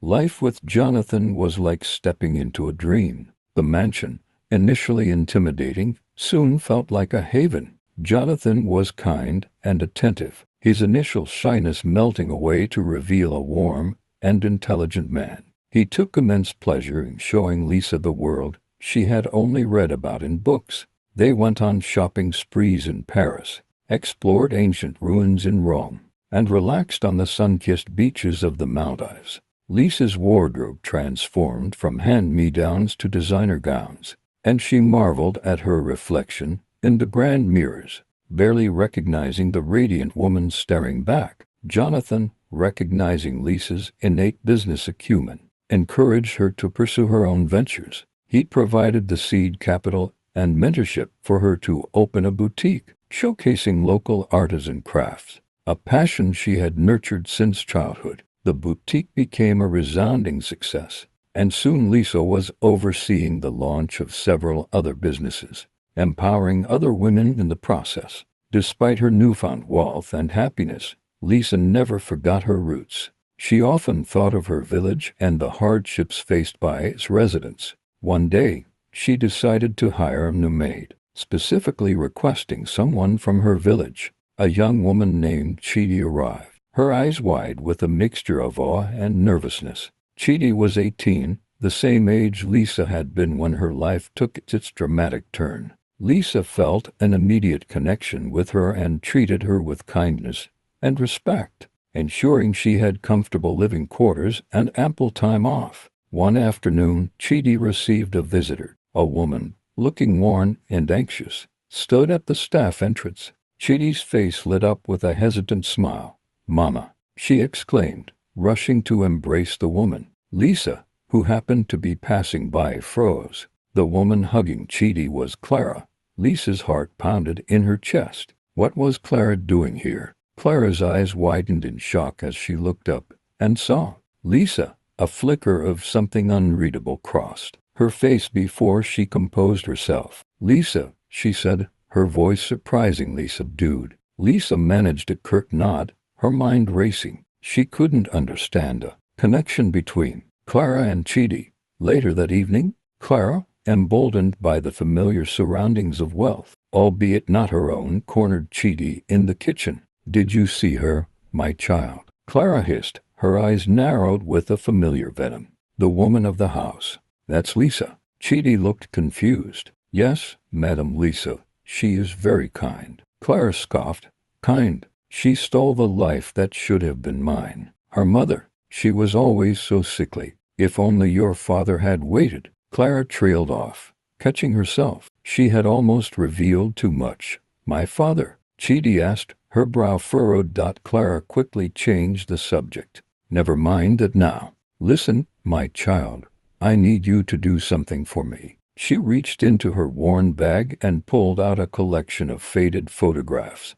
Life with Jonathan was like stepping into a dream. The mansion, initially intimidating, soon felt like a haven. Jonathan was kind and attentive, his initial shyness melting away to reveal a warm and intelligent man. He took immense pleasure in showing Lisa the world she had only read about in books. They went on shopping sprees in Paris, explored ancient ruins in Rome, and relaxed on the sun-kissed beaches of the Maldives. Lisa's wardrobe transformed from hand-me-downs to designer gowns, and she marveled at her reflection in the grand mirrors, barely recognizing the radiant woman staring back. Jonathan, recognizing Lisa's innate business acumen, encouraged her to pursue her own ventures. He provided the seed capital and mentorship for her to open a boutique, showcasing local artisan crafts, a passion she had nurtured since childhood. The boutique became a resounding success, and soon Lisa was overseeing the launch of several other businesses, empowering other women in the process. Despite her newfound wealth and happiness, Lisa never forgot her roots. She often thought of her village and the hardships faced by its residents. One day, she decided to hire a new maid, specifically requesting someone from her village. A young woman named Chidi arrived, her eyes wide with a mixture of awe and nervousness. Chidi was 18, the same age Lisa had been when her life took its dramatic turn. Lisa felt an immediate connection with her and treated her with kindness and respect, ensuring she had comfortable living quarters and ample time off. One afternoon, Chidi received a visitor. A woman, looking worn and anxious, stood at the staff entrance. Chidi's face lit up with a hesitant smile. "Mama," she exclaimed, rushing to embrace the woman. Lisa, who happened to be passing by, froze. The woman hugging Chidi was Clara. Lisa's heart pounded in her chest. What was Clara doing here? Clara's eyes widened in shock as she looked up and saw Lisa. A flicker of something unreadable crossed her face before she composed herself. "Lisa," she said, her voice surprisingly subdued. Lisa managed a curt nod, her mind racing. She couldn't understand a connection between Clara and Chidi. Later that evening, Clara, emboldened by the familiar surroundings of wealth, albeit not her own, cornered Chidi in the kitchen. "Did you see her, my child?" Clara hissed, her eyes narrowed with a familiar venom. "The woman of the house. That's Lisa." Chidi looked confused. "Yes, Madam Lisa. She is very kind." Clara scoffed. "Kind? She stole the life that should have been mine. Her mother. She was always so sickly. If only your father had waited." Clara trailed off, catching herself. She had almost revealed too much. "My father?" Chidi asked, her brow furrowed. Clara quickly changed the subject. "Never mind that now. Listen, my child. I need you to do something for me." She reached into her worn bag and pulled out a collection of faded photographs.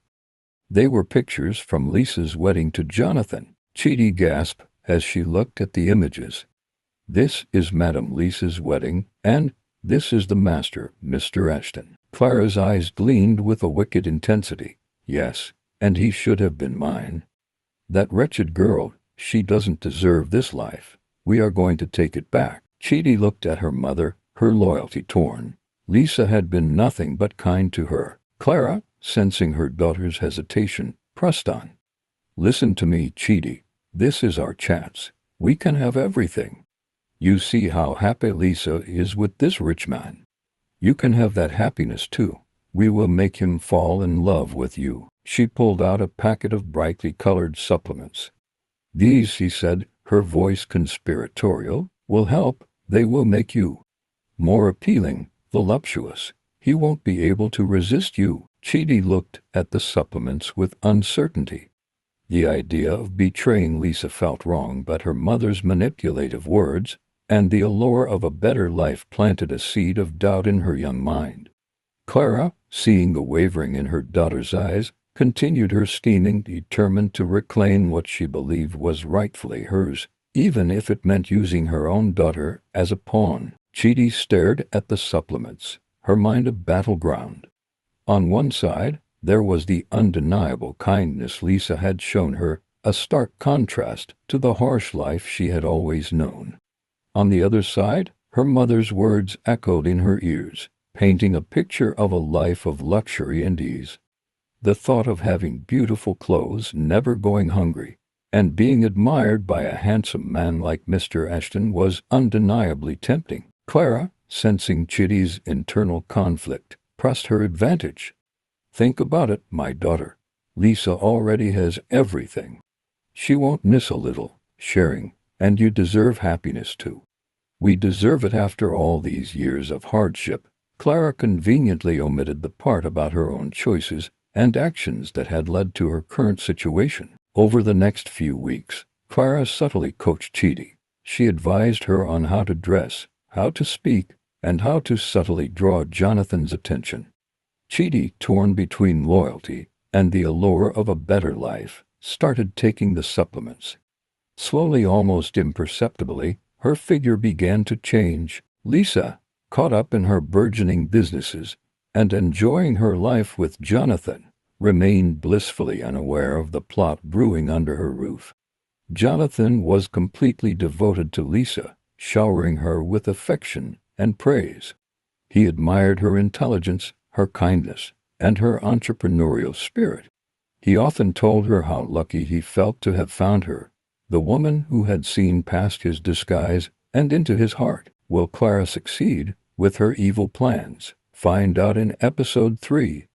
They were pictures from Lisa's wedding to Jonathan. Chidi gasped as she looked at the images. "This is Madame Lisa's wedding, and this is the master, Mr. Ashton." Clara's eyes gleamed with a wicked intensity. "Yes, and he should have been mine. That wretched girl, she doesn't deserve this life. We are going to take it back." Chidi looked at her mother, her loyalty torn. Lisa had been nothing but kind to her. Clara, sensing her daughter's hesitation, pressed on. "Listen to me, Chidi. This is our chance. We can have everything. You see how happy Lisa is with this rich man. You can have that happiness too. We will make him fall in love with you." She pulled out a packet of brightly colored supplements. "These," she said, her voice conspiratorial, "will help. They will make you more appealing, voluptuous. He won't be able to resist you." Chidi looked at the supplements with uncertainty. The idea of betraying Lisa felt wrong, but her mother's manipulative words and the allure of a better life planted a seed of doubt in her young mind. Clara, seeing the wavering in her daughter's eyes, continued her scheming, determined to reclaim what she believed was rightfully hers, even if it meant using her own daughter as a pawn. Chidi stared at the supplements, her mind a battleground. On one side, there was the undeniable kindness Lisa had shown her a stark contrast to the harsh life she had always known. On the other side, her mother's words echoed in her ears, painting a picture of a life of luxury and ease. The thought of having beautiful clothes, never going hungry, and being admired by a handsome man like Mr. Ashton was undeniably tempting. Clara, sensing Chitty's internal conflict, pressed her advantage. "Think about it, my daughter. Lisa already has everything. She won't miss a little sharing, and you deserve happiness too." "We deserve it after all these years of hardship." Clara conveniently omitted the part about her own choices and actions that had led to her current situation. Over the next few weeks, Clara subtly coached Chitty. She advised her on how to dress, how to speak, and how to subtly draw Jonathan's attention. Chitty, torn between loyalty and the allure of a better life, started taking the supplements. Slowly, almost imperceptibly, her figure began to change. Lisa, caught up in her burgeoning businesses and enjoying her life with Jonathan, remained blissfully unaware of the plot brewing under her roof. Jonathan was completely devoted to Lisa, showering her with affection and praise. He admired her intelligence, her kindness, and her entrepreneurial spirit. He often told her how lucky he felt to have found her, the woman who had seen past his disguise and into his heart. Will Clara succeed with her evil plans? Find out in episode 3.